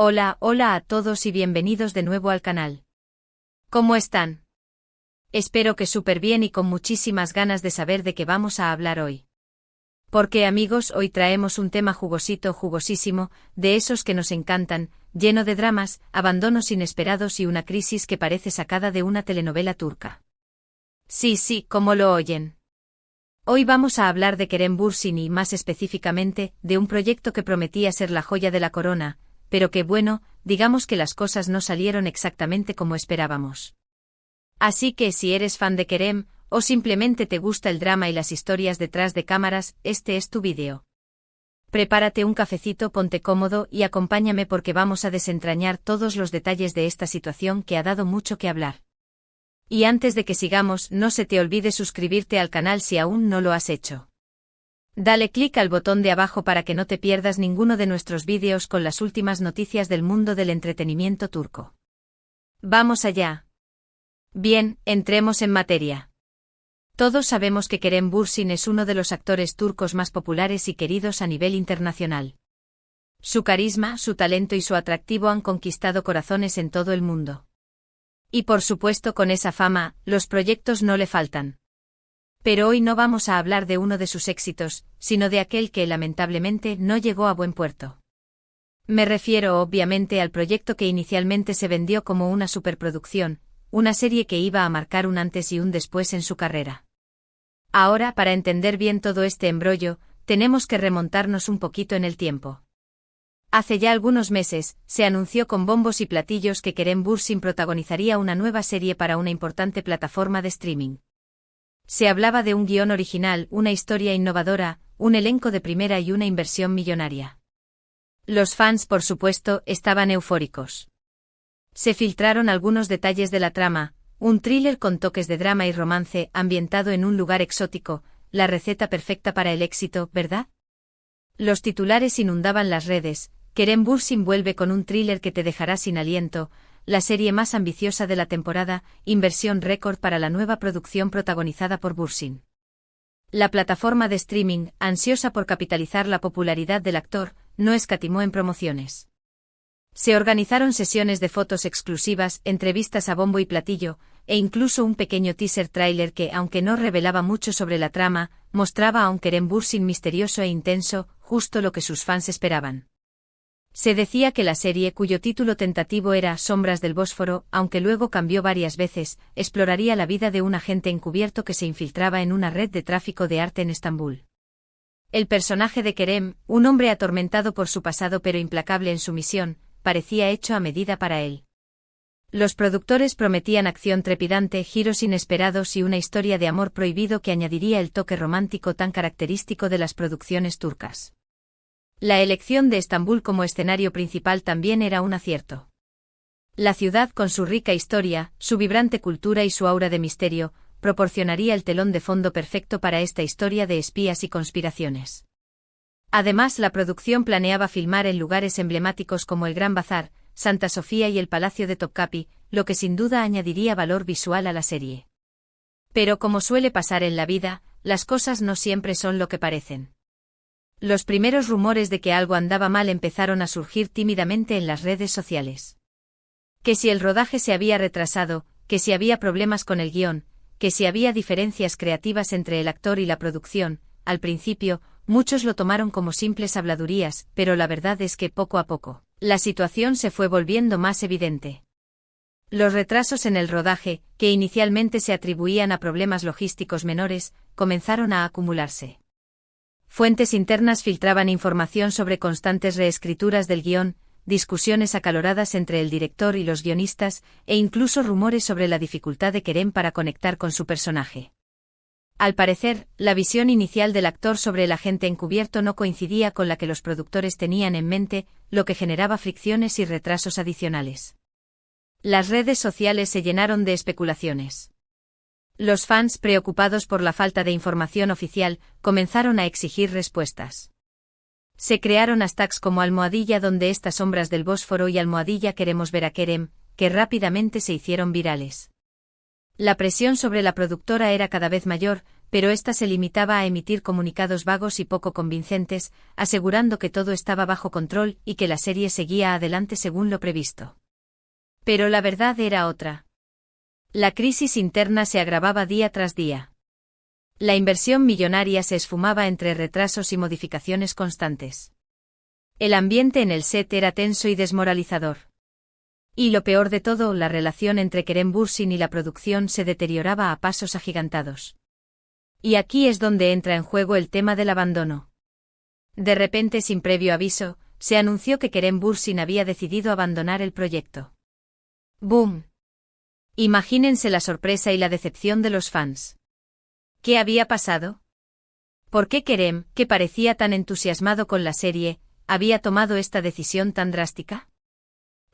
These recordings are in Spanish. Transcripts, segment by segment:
Hola, hola a todos y bienvenidos de nuevo al canal. ¿Cómo están? Espero que súper bien y con muchísimas ganas de saber de qué vamos a hablar hoy. Porque amigos, hoy traemos un tema jugosito, jugosísimo, de esos que nos encantan, lleno de dramas, abandonos inesperados y una crisis que parece sacada de una telenovela turca. Sí, como lo oyen. Hoy vamos a hablar de Kerem Bürsin y más específicamente, de un proyecto que prometía ser la joya de la corona, pero que bueno, digamos que las cosas no salieron exactamente como esperábamos. Así que si eres fan de Kerem, o simplemente te gusta el drama y las historias detrás de cámaras, este es tu vídeo. Prepárate un cafecito, ponte cómodo y acompáñame porque vamos a desentrañar todos los detalles de esta situación que ha dado mucho que hablar. Y antes de que sigamos, no se te olvide suscribirte al canal si aún no lo has hecho. Dale clic al botón de abajo para que no te pierdas ninguno de nuestros vídeos con las últimas noticias del mundo del entretenimiento turco. ¡Vamos allá! Bien, entremos en materia. Todos sabemos que Kerem Bürsin es uno de los actores turcos más populares y queridos a nivel internacional. Su carisma, su talento y su atractivo han conquistado corazones en todo el mundo. Y por supuesto con esa fama, los proyectos no le faltan. Pero hoy no vamos a hablar de uno de sus éxitos, sino de aquel que lamentablemente no llegó a buen puerto. Me refiero obviamente al proyecto que inicialmente se vendió como una superproducción, una serie que iba a marcar un antes y un después en su carrera. Ahora, para entender bien todo este embrollo, tenemos que remontarnos un poquito en el tiempo. Hace ya algunos meses, se anunció con bombos y platillos que Kerem Bürsin protagonizaría una nueva serie para una importante plataforma de streaming. Se hablaba de un guión original, una historia innovadora, un elenco de primera y una inversión millonaria. Los fans, por supuesto, estaban eufóricos. Se filtraron algunos detalles de la trama, un thriller con toques de drama y romance ambientado en un lugar exótico, la receta perfecta para el éxito, ¿verdad? Los titulares inundaban las redes. Kerem Bürsin vuelve con un thriller que te dejará sin aliento, la serie más ambiciosa de la temporada, inversión récord para la nueva producción protagonizada por Bürsin. La plataforma de streaming, ansiosa por capitalizar la popularidad del actor, no escatimó en promociones. Se organizaron sesiones de fotos exclusivas, entrevistas a bombo y platillo, e incluso un pequeño teaser tráiler que, aunque no revelaba mucho sobre la trama, mostraba a un Kerem Bürsin misterioso e intenso, justo lo que sus fans esperaban. Se decía que la serie, cuyo título tentativo era Sombras del Bósforo, aunque luego cambió varias veces, exploraría la vida de un agente encubierto que se infiltraba en una red de tráfico de arte en Estambul. El personaje de Kerem, un hombre atormentado por su pasado pero implacable en su misión, parecía hecho a medida para él. Los productores prometían acción trepidante, giros inesperados y una historia de amor prohibido que añadiría el toque romántico tan característico de las producciones turcas. La elección de Estambul como escenario principal también era un acierto. La ciudad, con su rica historia, su vibrante cultura y su aura de misterio, proporcionaría el telón de fondo perfecto para esta historia de espías y conspiraciones. Además, la producción planeaba filmar en lugares emblemáticos como el Gran Bazar, Santa Sofía y el Palacio de Topkapi, lo que sin duda añadiría valor visual a la serie. Pero como suele pasar en la vida, las cosas no siempre son lo que parecen. Los primeros rumores de que algo andaba mal empezaron a surgir tímidamente en las redes sociales. Que si el rodaje se había retrasado, que si había problemas con el guión, que si había diferencias creativas entre el actor y la producción. Al principio, muchos lo tomaron como simples habladurías, pero la verdad es que poco a poco, la situación se fue volviendo más evidente. Los retrasos en el rodaje, que inicialmente se atribuían a problemas logísticos menores, comenzaron a acumularse. Fuentes internas filtraban información sobre constantes reescrituras del guión, discusiones acaloradas entre el director y los guionistas, e incluso rumores sobre la dificultad de Kerem para conectar con su personaje. Al parecer, la visión inicial del actor sobre el agente encubierto no coincidía con la que los productores tenían en mente, lo que generaba fricciones y retrasos adicionales. Las redes sociales se llenaron de especulaciones. Los fans, preocupados por la falta de información oficial, comenzaron a exigir respuestas. Se crearon hashtags como almohadilla donde estas sombras del Bósforo y almohadilla queremos ver a Kerem, que rápidamente se hicieron virales. La presión sobre la productora era cada vez mayor, pero ésta se limitaba a emitir comunicados vagos y poco convincentes, asegurando que todo estaba bajo control y que la serie seguía adelante según lo previsto. Pero la verdad era otra. La crisis interna se agravaba día tras día. La inversión millonaria se esfumaba entre retrasos y modificaciones constantes. El ambiente en el set era tenso y desmoralizador. Y lo peor de todo, la relación entre Kerem Bürsin y la producción se deterioraba a pasos agigantados. Y aquí es donde entra en juego el tema del abandono. De repente, sin previo aviso, se anunció que Kerem Bürsin había decidido abandonar el proyecto. ¡Boom! Imagínense la sorpresa y la decepción de los fans. ¿Qué había pasado? ¿Por qué Kerem, que parecía tan entusiasmado con la serie, había tomado esta decisión tan drástica?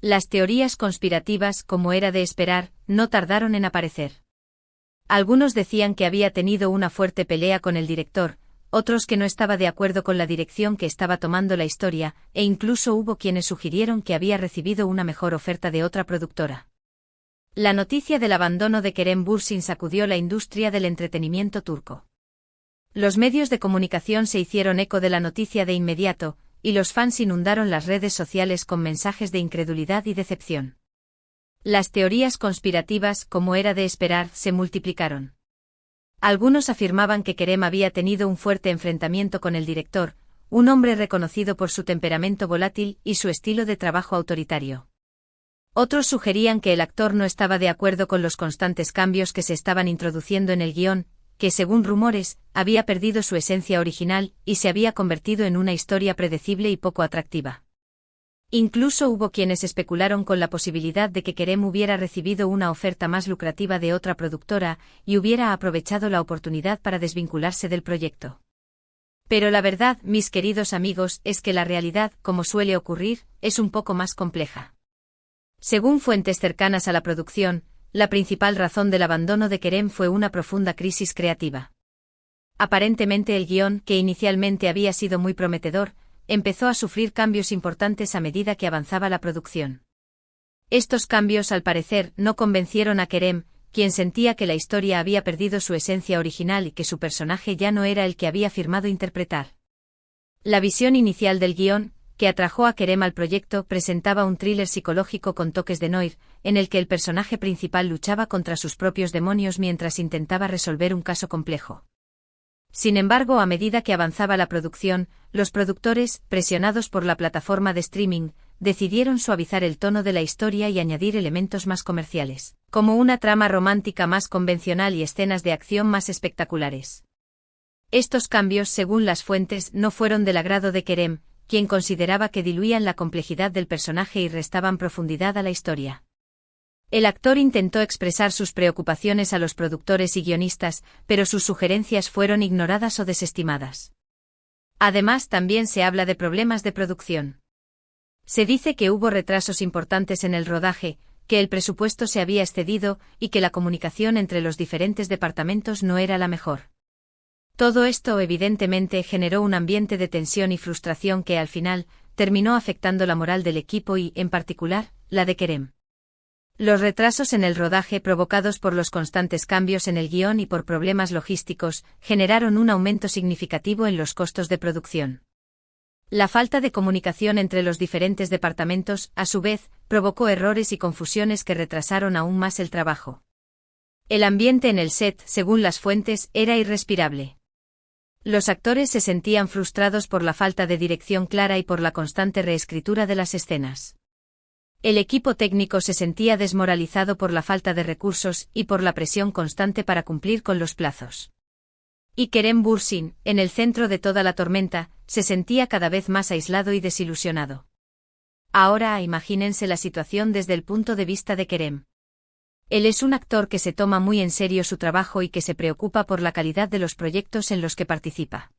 Las teorías conspirativas, como era de esperar, no tardaron en aparecer. Algunos decían que había tenido una fuerte pelea con el director, otros que no estaba de acuerdo con la dirección que estaba tomando la historia, e incluso hubo quienes sugirieron que había recibido una mejor oferta de otra productora. La noticia del abandono de Kerem Bürsin sacudió la industria del entretenimiento turco. Los medios de comunicación se hicieron eco de la noticia de inmediato, y los fans inundaron las redes sociales con mensajes de incredulidad y decepción. Las teorías conspirativas, como era de esperar, se multiplicaron. Algunos afirmaban que Kerem había tenido un fuerte enfrentamiento con el director, un hombre reconocido por su temperamento volátil y su estilo de trabajo autoritario. Otros sugerían que el actor no estaba de acuerdo con los constantes cambios que se estaban introduciendo en el guión, que según rumores, había perdido su esencia original y se había convertido en una historia predecible y poco atractiva. Incluso hubo quienes especularon con la posibilidad de que Kerem hubiera recibido una oferta más lucrativa de otra productora y hubiera aprovechado la oportunidad para desvincularse del proyecto. Pero la verdad, mis queridos amigos, es que la realidad, como suele ocurrir, es un poco más compleja. Según fuentes cercanas a la producción, la principal razón del abandono de Kerem fue una profunda crisis creativa. Aparentemente el guión, que inicialmente había sido muy prometedor, empezó a sufrir cambios importantes a medida que avanzaba la producción. Estos cambios, al parecer, no convencieron a Kerem, quien sentía que la historia había perdido su esencia original y que su personaje ya no era el que había firmado interpretar. La visión inicial del guión, que atrajo a Kerem al proyecto, presentaba un thriller psicológico con toques de noir, en el que el personaje principal luchaba contra sus propios demonios mientras intentaba resolver un caso complejo. Sin embargo, a medida que avanzaba la producción, los productores, presionados por la plataforma de streaming, decidieron suavizar el tono de la historia y añadir elementos más comerciales, como una trama romántica más convencional y escenas de acción más espectaculares. Estos cambios, según las fuentes, no fueron del agrado de Kerem, quien consideraba que diluían la complejidad del personaje y restaban profundidad a la historia. El actor intentó expresar sus preocupaciones a los productores y guionistas, pero sus sugerencias fueron ignoradas o desestimadas. Además, también se habla de problemas de producción. Se dice que hubo retrasos importantes en el rodaje, que el presupuesto se había excedido y que la comunicación entre los diferentes departamentos no era la mejor. Todo esto evidentemente generó un ambiente de tensión y frustración que al final terminó afectando la moral del equipo y, en particular, la de Kerem. Los retrasos en el rodaje provocados por los constantes cambios en el guión y por problemas logísticos generaron un aumento significativo en los costos de producción. La falta de comunicación entre los diferentes departamentos, a su vez, provocó errores y confusiones que retrasaron aún más el trabajo. El ambiente en el set, según las fuentes, era irrespirable. Los actores se sentían frustrados por la falta de dirección clara y por la constante reescritura de las escenas. El equipo técnico se sentía desmoralizado por la falta de recursos y por la presión constante para cumplir con los plazos. Y Kerem Bürsin, en el centro de toda la tormenta, se sentía cada vez más aislado y desilusionado. Ahora imagínense la situación desde el punto de vista de Kerem. Él es un actor que se toma muy en serio su trabajo y que se preocupa por la calidad de los proyectos en los que participa.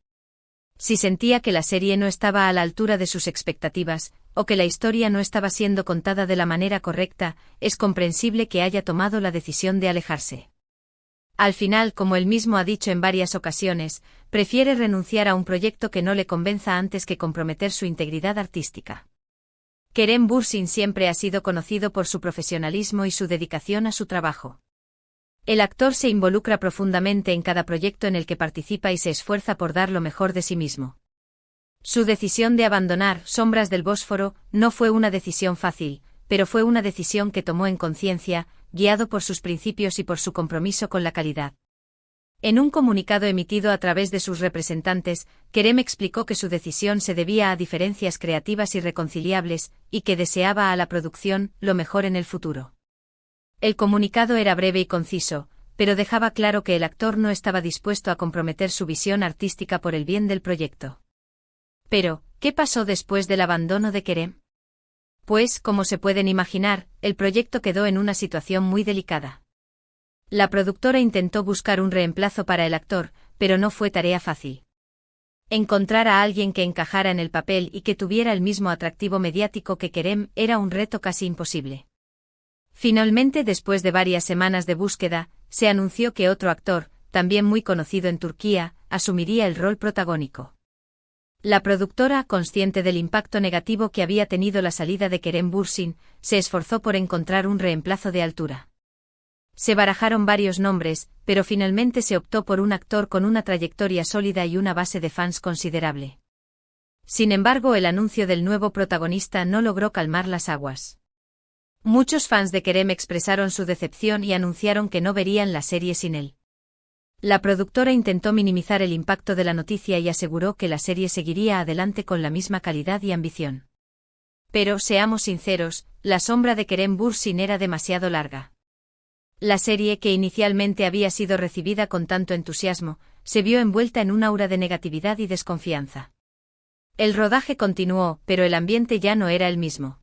Si sentía que la serie no estaba a la altura de sus expectativas, o que la historia no estaba siendo contada de la manera correcta, es comprensible que haya tomado la decisión de alejarse. Al final, como él mismo ha dicho en varias ocasiones, prefiere renunciar a un proyecto que no le convenza antes que comprometer su integridad artística. Kerem Bürsin siempre ha sido conocido por su profesionalismo y su dedicación a su trabajo. El actor se involucra profundamente en cada proyecto en el que participa y se esfuerza por dar lo mejor de sí mismo. Su decisión de abandonar Sombras del Bósforo no fue una decisión fácil, pero fue una decisión que tomó en conciencia, guiado por sus principios y por su compromiso con la calidad. En un comunicado emitido a través de sus representantes, Kerem explicó que su decisión se debía a diferencias creativas irreconciliables, y que deseaba a la producción lo mejor en el futuro. El comunicado era breve y conciso, pero dejaba claro que el actor no estaba dispuesto a comprometer su visión artística por el bien del proyecto. Pero, ¿qué pasó después del abandono de Kerem? Pues, como se pueden imaginar, el proyecto quedó en una situación muy delicada. La productora intentó buscar un reemplazo para el actor, pero no fue tarea fácil. Encontrar a alguien que encajara en el papel y que tuviera el mismo atractivo mediático que Kerem era un reto casi imposible. Finalmente, después de varias semanas de búsqueda, se anunció que otro actor, también muy conocido en Turquía, asumiría el rol protagónico. La productora, consciente del impacto negativo que había tenido la salida de Kerem Bürsin, se esforzó por encontrar un reemplazo de altura. Se barajaron varios nombres, pero finalmente se optó por un actor con una trayectoria sólida y una base de fans considerable. Sin embargo, el anuncio del nuevo protagonista no logró calmar las aguas. Muchos fans de Kerem expresaron su decepción y anunciaron que no verían la serie sin él. La productora intentó minimizar el impacto de la noticia y aseguró que la serie seguiría adelante con la misma calidad y ambición. Pero, seamos sinceros, la sombra de Kerem Bürsin era demasiado larga. La serie, que inicialmente había sido recibida con tanto entusiasmo, se vio envuelta en un aura de negatividad y desconfianza. El rodaje continuó, pero el ambiente ya no era el mismo.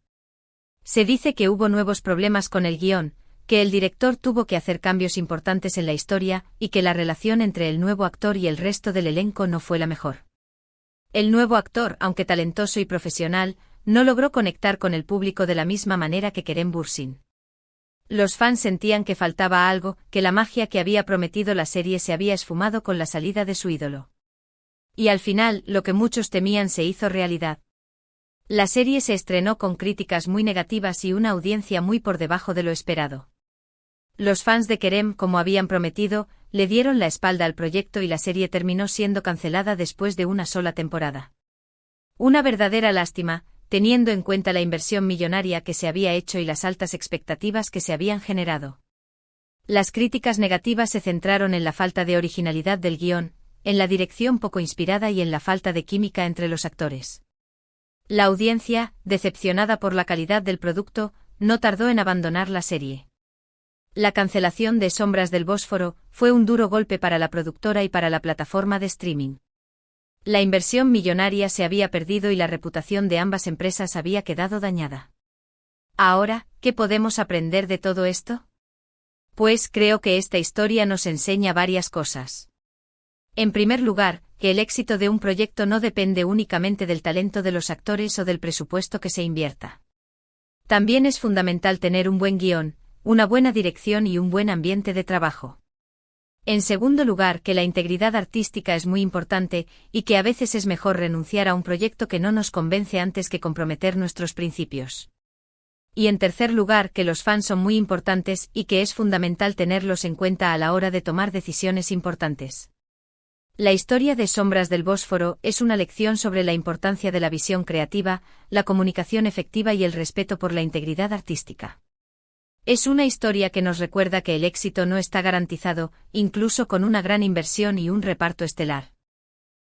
Se dice que hubo nuevos problemas con el guión, que el director tuvo que hacer cambios importantes en la historia, y que la relación entre el nuevo actor y el resto del elenco no fue la mejor. El nuevo actor, aunque talentoso y profesional, no logró conectar con el público de la misma manera que Kerem Bürsin. Los fans sentían que faltaba algo, que la magia que había prometido la serie se había esfumado con la salida de su ídolo. Y al final, lo que muchos temían se hizo realidad. La serie se estrenó con críticas muy negativas y una audiencia muy por debajo de lo esperado. Los fans de Kerem, como habían prometido, le dieron la espalda al proyecto y la serie terminó siendo cancelada después de una sola temporada. Una verdadera lástima, teniendo en cuenta la inversión millonaria que se había hecho y las altas expectativas que se habían generado. Las críticas negativas se centraron en la falta de originalidad del guión, en la dirección poco inspirada y en la falta de química entre los actores. La audiencia, decepcionada por la calidad del producto, no tardó en abandonar la serie. La cancelación de Sombras del Bósforo fue un duro golpe para la productora y para la plataforma de streaming. La inversión millonaria se había perdido y la reputación de ambas empresas había quedado dañada. Ahora, ¿qué podemos aprender de todo esto? Pues creo que esta historia nos enseña varias cosas. En primer lugar, que el éxito de un proyecto no depende únicamente del talento de los actores o del presupuesto que se invierta. También es fundamental tener un buen guión, una buena dirección y un buen ambiente de trabajo. En segundo lugar, que la integridad artística es muy importante, y que a veces es mejor renunciar a un proyecto que no nos convence antes que comprometer nuestros principios. Y en tercer lugar, que los fans son muy importantes y que es fundamental tenerlos en cuenta a la hora de tomar decisiones importantes. La historia de Sombras del Bósforo es una lección sobre la importancia de la visión creativa, la comunicación efectiva y el respeto por la integridad artística. Es una historia que nos recuerda que el éxito no está garantizado, incluso con una gran inversión y un reparto estelar.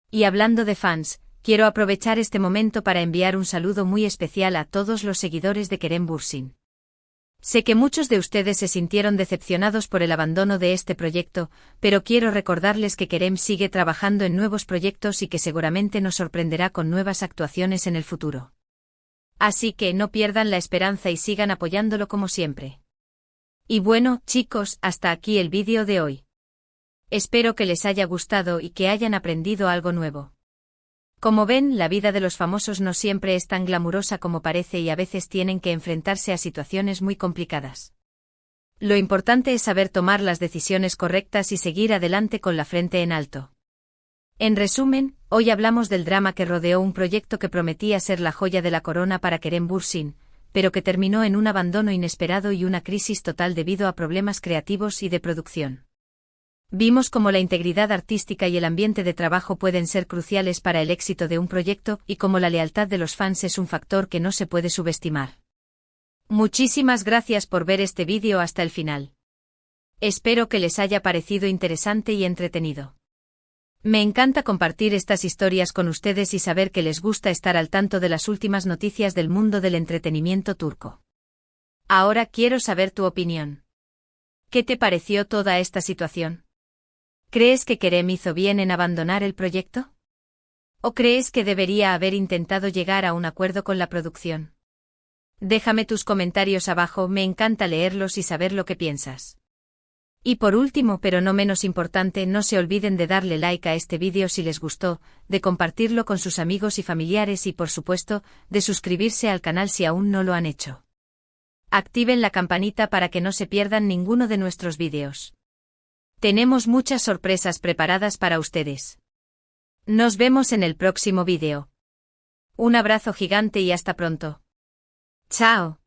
Y hablando de fans, quiero aprovechar este momento para enviar un saludo muy especial a todos los seguidores de Kerem Bürsin. Sé que muchos de ustedes se sintieron decepcionados por el abandono de este proyecto, pero quiero recordarles que Kerem sigue trabajando en nuevos proyectos y que seguramente nos sorprenderá con nuevas actuaciones en el futuro. Así que no pierdan la esperanza y sigan apoyándolo como siempre. Y bueno, chicos, hasta aquí el vídeo de hoy. Espero que les haya gustado y que hayan aprendido algo nuevo. Como ven, la vida de los famosos no siempre es tan glamurosa como parece y a veces tienen que enfrentarse a situaciones muy complicadas. Lo importante es saber tomar las decisiones correctas y seguir adelante con la frente en alto. En resumen, hoy hablamos del drama que rodeó un proyecto que prometía ser la joya de la corona para Kerem Bürsin, pero que terminó en un abandono inesperado y una crisis total debido a problemas creativos y de producción. Vimos cómo la integridad artística y el ambiente de trabajo pueden ser cruciales para el éxito de un proyecto y cómo la lealtad de los fans es un factor que no se puede subestimar. Muchísimas gracias por ver este vídeo hasta el final. Espero que les haya parecido interesante y entretenido. Me encanta compartir estas historias con ustedes y saber que les gusta estar al tanto de las últimas noticias del mundo del entretenimiento turco. Ahora quiero saber tu opinión. ¿Qué te pareció toda esta situación? ¿Crees que Kerem hizo bien en abandonar el proyecto? ¿O crees que debería haber intentado llegar a un acuerdo con la producción? Déjame tus comentarios abajo, me encanta leerlos y saber lo que piensas. Y por último, pero no menos importante, no se olviden de darle like a este vídeo si les gustó, de compartirlo con sus amigos y familiares y por supuesto, de suscribirse al canal si aún no lo han hecho. Activen la campanita para que no se pierdan ninguno de nuestros vídeos. Tenemos muchas sorpresas preparadas para ustedes. Nos vemos en el próximo vídeo. Un abrazo gigante y hasta pronto. Chao.